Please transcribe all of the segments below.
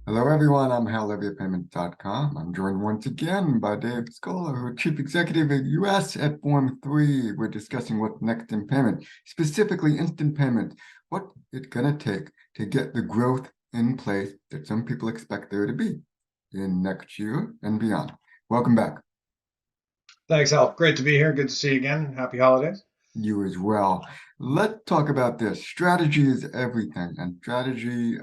Hello, everyone. I'm HalLeviaPayment.com. I'm joined once again by Dave Scola, Chief Executive at US at Form 3. We're discussing what's next in payment, specifically instant payment, what it's going to take to get the growth in place that some people expect there to be in next year and beyond. Welcome back. Thanks, Al. Great to be here. Good to see you again. Happy holidays. You as well. Let's talk about this. Strategy is everything, and strategy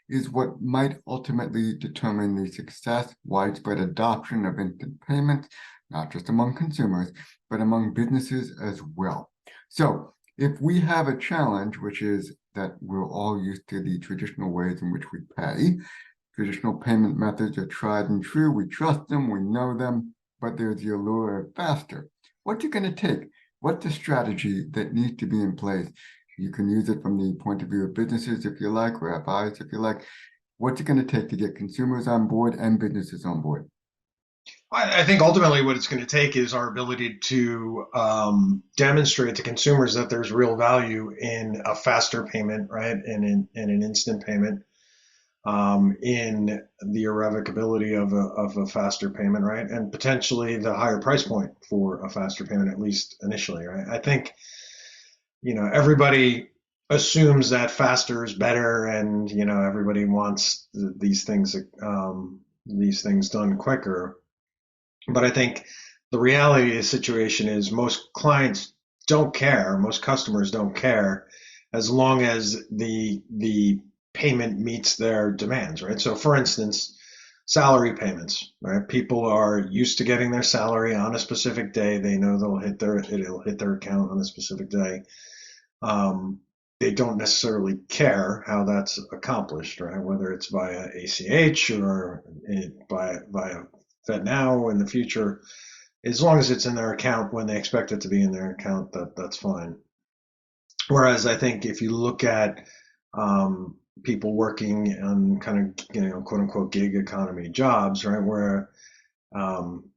is what might ultimately determine the success, widespread adoption of instant payments, not just among consumers, but among businesses as well. So, if we have a challenge, which is that we're all used to the traditional ways in which we pay, traditional payment methods are tried and true, we trust them, we know them, but there's the allure of faster. What's it going to take? What's the strategy that needs to be in place? You can use it from the point of view of businesses if you like, or FIs if you like. What's it going to take to get consumers on board and businesses on board? I think ultimately what it's going to take is our ability to demonstrate to consumers that there's real value in a faster payment, right? And in an instant payment, in the irrevocability of a faster payment, right? And potentially the higher price point for a faster payment, at least initially, right? I think, everybody assumes that faster is better and, everybody wants these things done quicker. But I think the reality of the situation is most clients don't care, most customers don't care as long as the payment meets their demands, right? So for instance, salary payments, right? People are used to getting their salary on a specific day. They know it'll hit their account on a specific day. They don't necessarily care how that's accomplished, right? Whether it's via ACH or via FedNow in the future, as long as it's in their account when they expect it to be in their account, that's fine. Whereas I think if you look at people working on kind of quote unquote gig economy jobs, right, where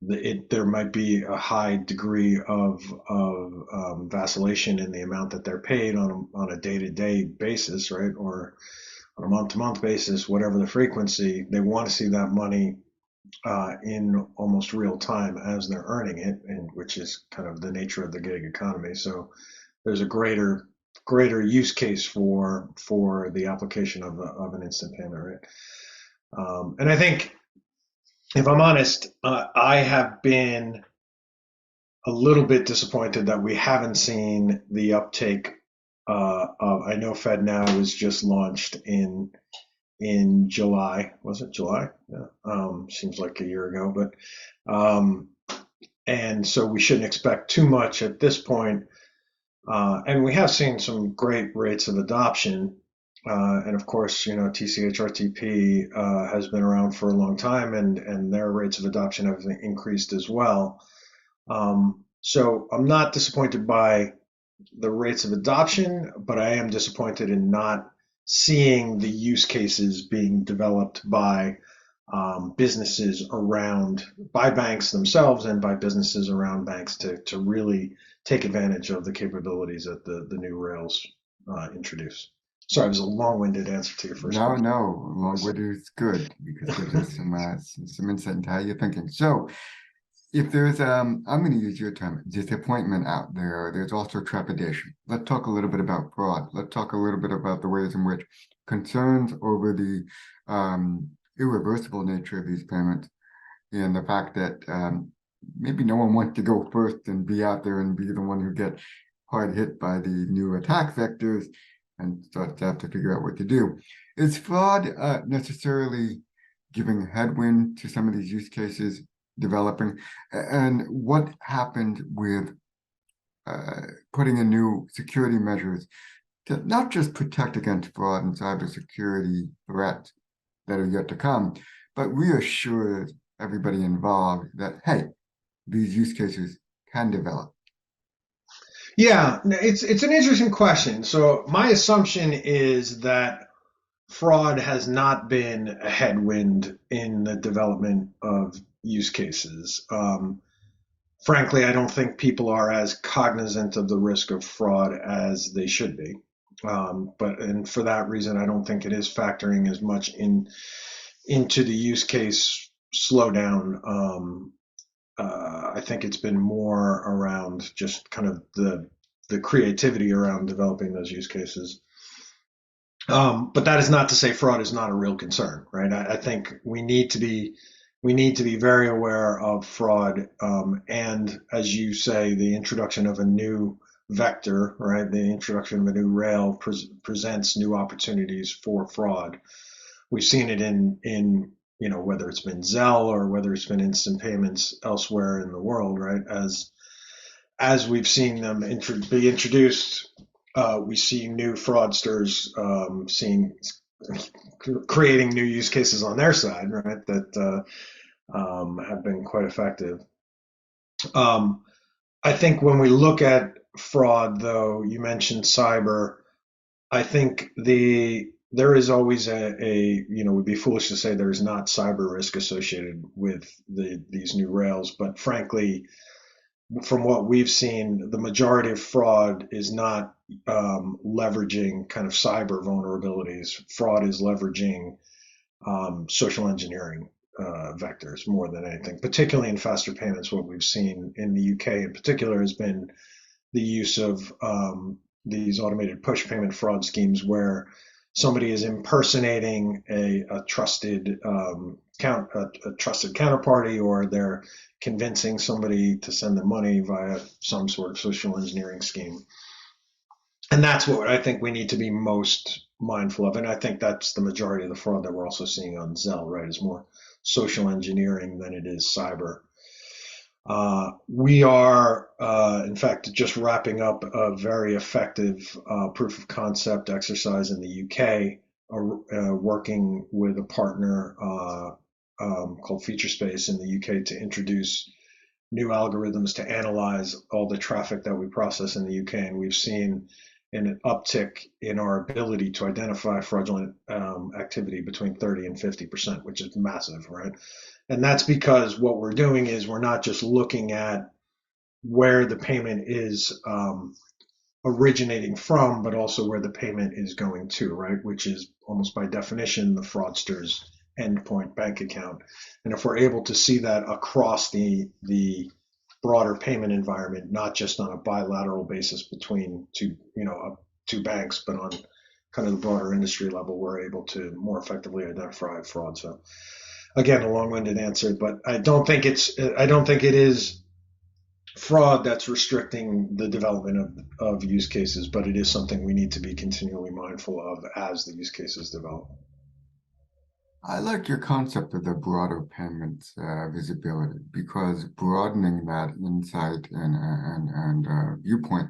there might be a high degree of vacillation in the amount that they're paid on a day-to-day basis, right, or on a month-to-month basis, whatever the frequency, they want to see that money in almost real time as they're earning it, and which is kind of the nature of the gig economy. So there's a greater use case for the application of an instant payment, right? And I think, if I'm honest, I have been a little bit disappointed that we haven't seen the uptake of. I know FedNow was just launched in July. Was it July? Yeah. Seems like a year ago, but and so we shouldn't expect too much at this point. And we have seen some great rates of adoption. And of course, TCH/RTP has been around for a long time, and their rates of adoption have increased as well. So I'm not disappointed by the rates of adoption, but I am disappointed in not seeing the use cases being developed by businesses by banks themselves and by businesses around banks to really take advantage of the capabilities that the new rails introduce. Sorry, it was a long-winded answer to your first No, question. no, long-winded is good because it gives us some insight into how you're thinking. So, if there's I'm going to use your term, disappointment out there, there's also trepidation. Let's talk a little bit about fraud. Let's talk a little bit about the ways in which concerns over the irreversible nature of these payments and the fact that maybe no one wants to go first and be out there and be the one who gets hard hit by the new attack vectors and starts to have to figure out what to do. Is fraud necessarily giving headwind to some of these use cases developing? And what happened with putting in new security measures to not just protect against fraud and cybersecurity threats that are yet to come, but reassure everybody involved that, hey, these use cases can develop? Yeah, it's an interesting question. So my assumption is that fraud has not been a headwind in the development of use cases. Frankly, I don't think people are as cognizant of the risk of fraud as they should be. And for that reason, I don't think it is factoring as much into the use case slowdown. I think it's been more around just kind of the creativity around developing those use cases. But that is not to say fraud is not a real concern, right? I think we need to be very aware of fraud, and as you say, the introduction of a new vector, right? The introduction of a new rail presents new opportunities for fraud. We've seen it in whether it's been Zelle or whether it's been instant payments elsewhere in the world, right? As we've seen them be introduced, we see new fraudsters creating new use cases on their side, right? That have been quite effective. I think when we look at fraud, though, you mentioned cyber. I think there is always would be foolish to say there is not cyber risk associated with these new rails, but frankly, from what we've seen, the majority of fraud is not leveraging kind of cyber vulnerabilities. Fraud is leveraging social engineering vectors more than anything, particularly in faster payments. What we've seen in the UK in particular has been the use of these automated push payment fraud schemes where somebody is impersonating a trusted a trusted counterparty, or they're convincing somebody to send them money via some sort of social engineering scheme. And that's what I think we need to be most mindful of. And I think that's the majority of the fraud that we're also seeing on Zelle, right? Is more social engineering than it is cyber. We are, in fact, just wrapping up a very effective proof of concept exercise in the UK, working with a partner called Featurespace in the UK to introduce new algorithms to analyze all the traffic that we process in the UK. And we've seen an uptick in our ability to identify fraudulent activity between 30 and 50%, which is massive, right? And that's because what we're doing is we're not just looking at where the payment is originating from, but also where the payment is going to, right? Which is almost by definition the fraudster's endpoint bank account. And if we're able to see that across the broader payment environment, not just on a bilateral basis between two banks, but on kind of the broader industry level, we're able to more effectively identify fraud. So again, a long-winded answer, but I don't think it is fraud that's restricting the development of use cases, but it is something we need to be continually mindful of as the use cases develop. I like your concept of the broader payments visibility, because broadening that insight and viewpoint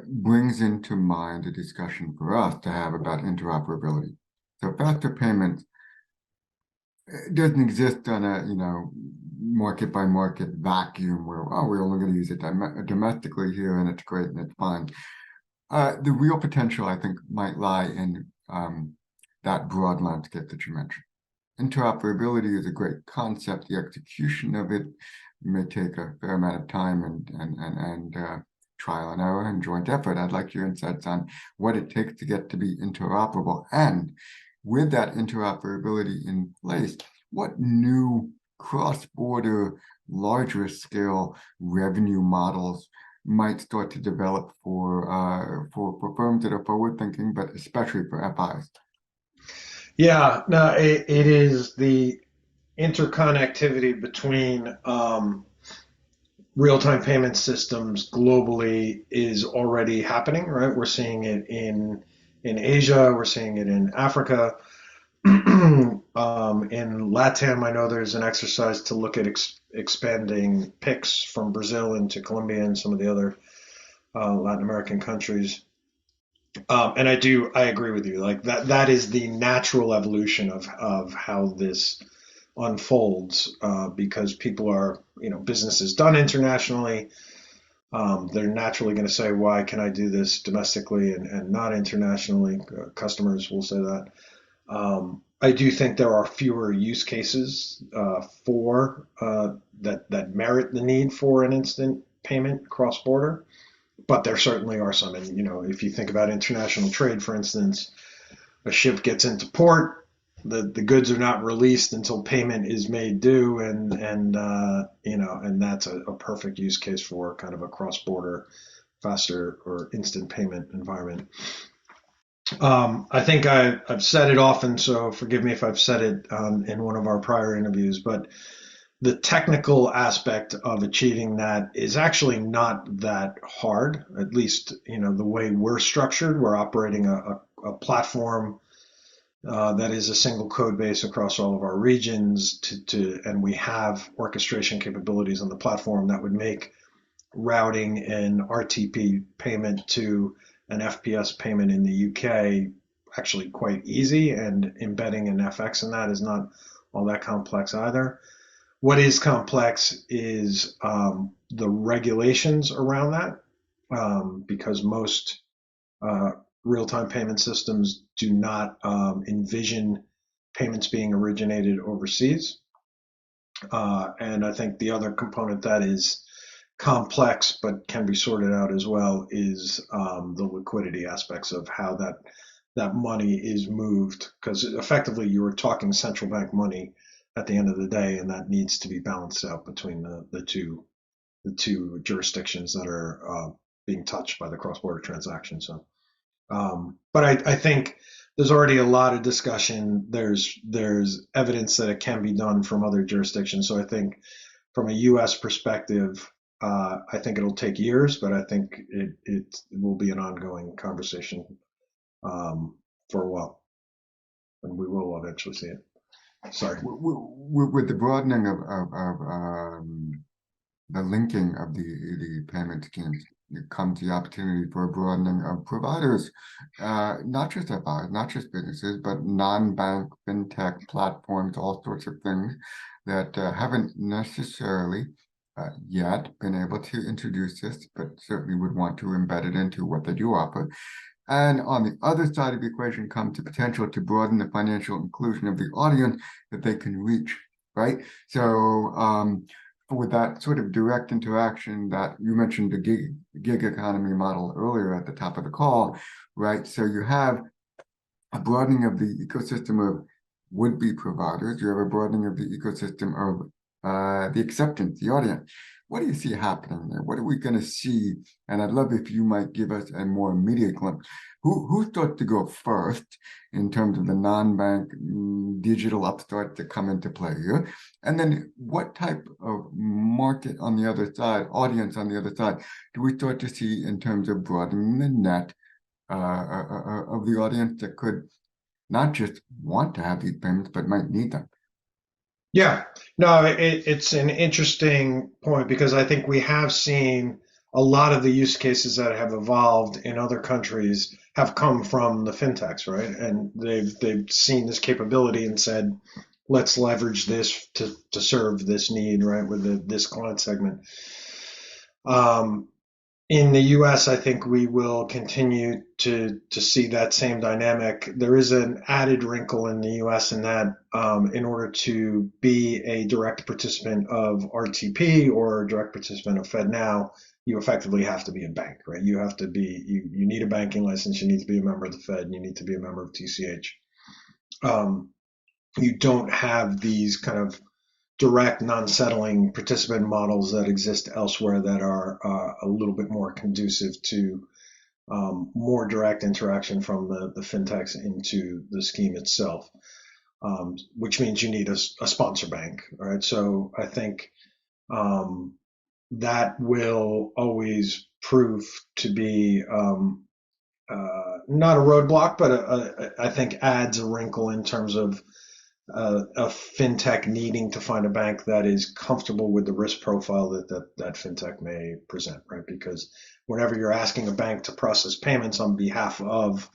brings into mind a discussion for us to have about interoperability. So faster payments doesn't exist on a market by market vacuum where we're only going to use it domestically here and it's great and it's fine. The real potential, I think, might lie in that broad landscape that you mentioned. Interoperability is a great concept. The execution of it may take a fair amount of time and trial and error and joint effort. I'd like your insights on what it takes to get to be interoperable. And with that interoperability in place, what new cross-border, larger scale revenue models might start to develop for firms that are forward-thinking, but especially for FIs? Yeah, no, it is the interconnectivity between real-time payment systems globally is already happening, right? We're seeing it in Asia, we're seeing it in Africa. In LATAM, I know there's an exercise to look at expanding PIX from Brazil into Colombia and some of the other Latin American countries. And I agree with you. Like that is the natural evolution of how this unfolds, because people are, business is done internationally. They're naturally going to say, why can I do this domestically and not internationally? Customers will say that. I do think there are fewer use cases for that merit the need for an instant payment cross-border, but there certainly are some. And if you think about international trade, for instance, a ship gets into port, the goods are not released until payment is made due, and that's a perfect use case for kind of a cross-border, faster or instant payment environment. I think I've said it often, so forgive me if I've said it in one of our prior interviews, but the technical aspect of achieving that is actually not that hard. At least, the way we're structured, we're operating a platform that is a single code base across all of our regions and we have orchestration capabilities on the platform that would make routing an RTP payment to an FPS payment in the UK actually quite easy, and embedding an FX in that is not all that complex either. What is complex is the regulations around that, because most real-time payment systems do not envision payments being originated overseas. And I think the other component that is complex but can be sorted out as well is the liquidity aspects of how that money is moved, because effectively you are talking central bank money at the end of the day, and that needs to be balanced out between the two jurisdictions that are being touched by the cross-border transaction. So, but I think there's already a lot of discussion. There's evidence that it can be done from other jurisdictions. So I think from a U.S. perspective, I think it'll take years, but I think it will be an ongoing conversation for a while, and we will eventually see it. Sorry. With the broadening of the linking of the payment schemes, you come to the opportunity for a broadening of providers, not just FIs, not just businesses, but non-bank fintech platforms, all sorts of things that haven't necessarily yet been able to introduce this, but certainly would want to embed it into what they do offer. And on the other side of the equation comes the potential to broaden the financial inclusion of the audience that they can reach, right? So with that sort of direct interaction that you mentioned, the gig economy model earlier at the top of the call, right? So you have a broadening of the ecosystem of would-be providers. You have a broadening of the ecosystem of the acceptance, the audience. What do you see happening there? What are we going to see? And I'd love if you might give us a more immediate glimpse. Who thought to go first in terms of the non-bank digital upstart to come into play here? And then what type of market on the other side, audience on the other side, do we start to see in terms of broadening the net of the audience that could not just want to have these payments, but might need them? Yeah, no, it's an interesting point, because I think we have seen a lot of the use cases that have evolved in other countries have come from the fintechs, right? And they've seen this capability and said, let's leverage this to serve this need, right, with this client segment. In the US, I think we will continue to see that same dynamic. There is an added wrinkle in the US in that in order to be a direct participant of RTP or a direct participant of FedNow, you effectively have to be a bank, right? You have to be, you need a banking license, you need to be a member of the Fed, and you need to be a member of TCH. You don't have these kind of direct non-settling participant models that exist elsewhere that are a little bit more conducive to more direct interaction from the fintechs into the scheme itself, which means you need a sponsor bank. All right, so I think that will always prove to be not a roadblock, but I think adds a wrinkle in terms of a fintech needing to find a bank that is comfortable with the risk profile that fintech may present, right? Because whenever you're asking a bank to process payments on behalf of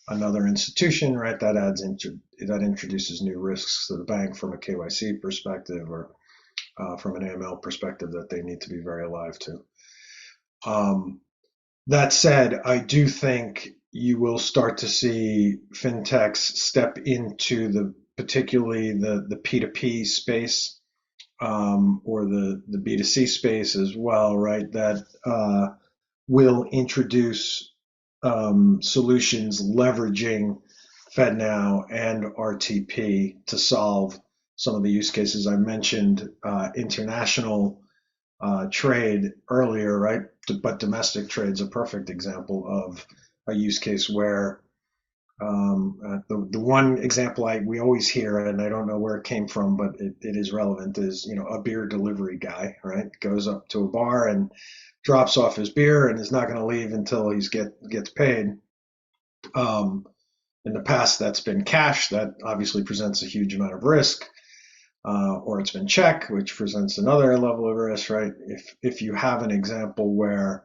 another institution, right, that introduces new risks to the bank from a KYC perspective or from an AML perspective that they need to be very alive to. That said, I do think you will start to see fintechs step into particularly the P2P space, or the B2C space as well, right? That will introduce solutions leveraging FedNow and RTP to solve some of the use cases. I mentioned international trade earlier, right? But domestic trade's a perfect example of a use case where the one example we always hear, and I don't know where it came from, but it is relevant, is, a beer delivery guy, right? Goes up to a bar and drops off his beer and is not going to leave until gets paid. In the past, that's been cash. That obviously presents a huge amount of risk. Or it's been check, which presents another level of risk, right? If you have an example where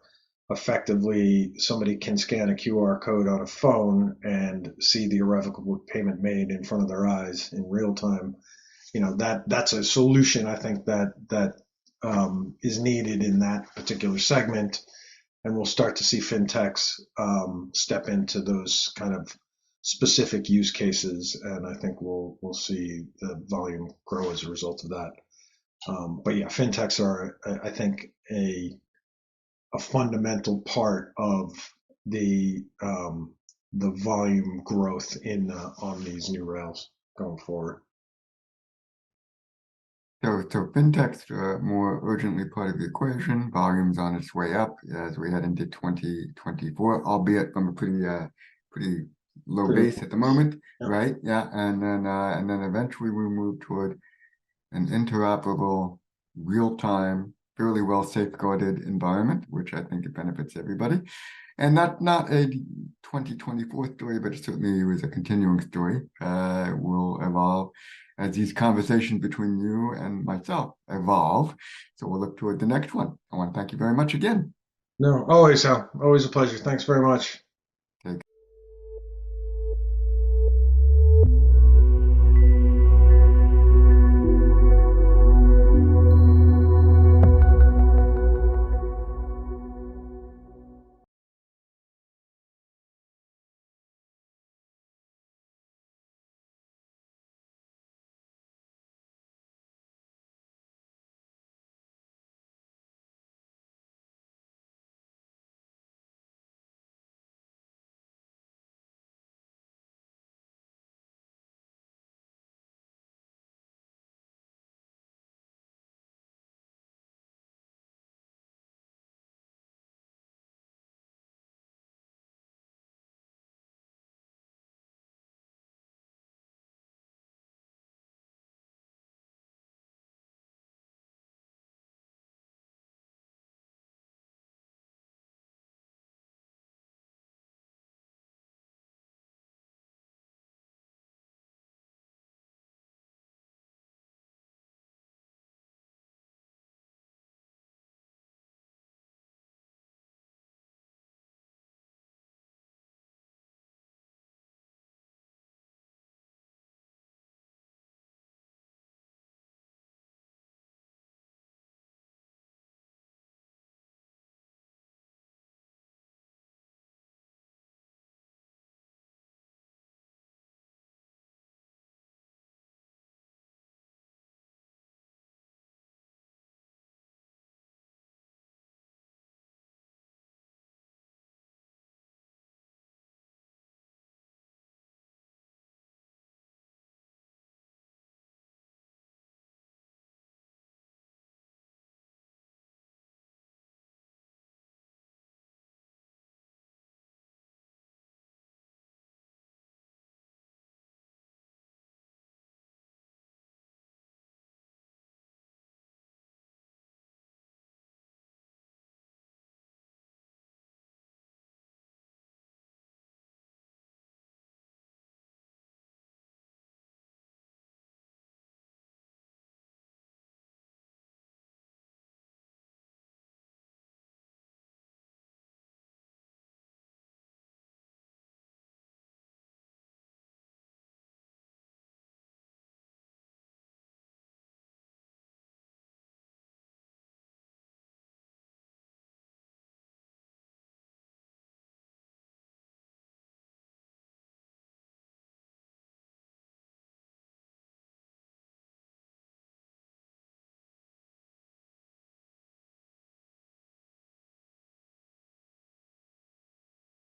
effectively somebody can scan a QR code on a phone and see the irrevocable payment made in front of their eyes in real time, that's a solution I think that is needed in that particular segment, and we'll start to see fintechs step into those kind of specific use cases, and I think we'll see the volume grow as a result of that. But yeah, fintechs are, I think, a fundamental part of the volume growth on these new rails going forward. So fintech's more urgently part of the equation. Volume's on its way up as we head into 2024, albeit from a pretty low base at the moment, right? Yeah, and then eventually we move toward an interoperable, real-time, fairly well safeguarded environment, which I think it benefits everybody. And not a 2024 story, but it certainly was a continuing story. Will evolve as these conversations between you and myself evolve. So we'll look toward the next one. I want to thank you very much again. No, always, Al. Always a pleasure. Thanks very much.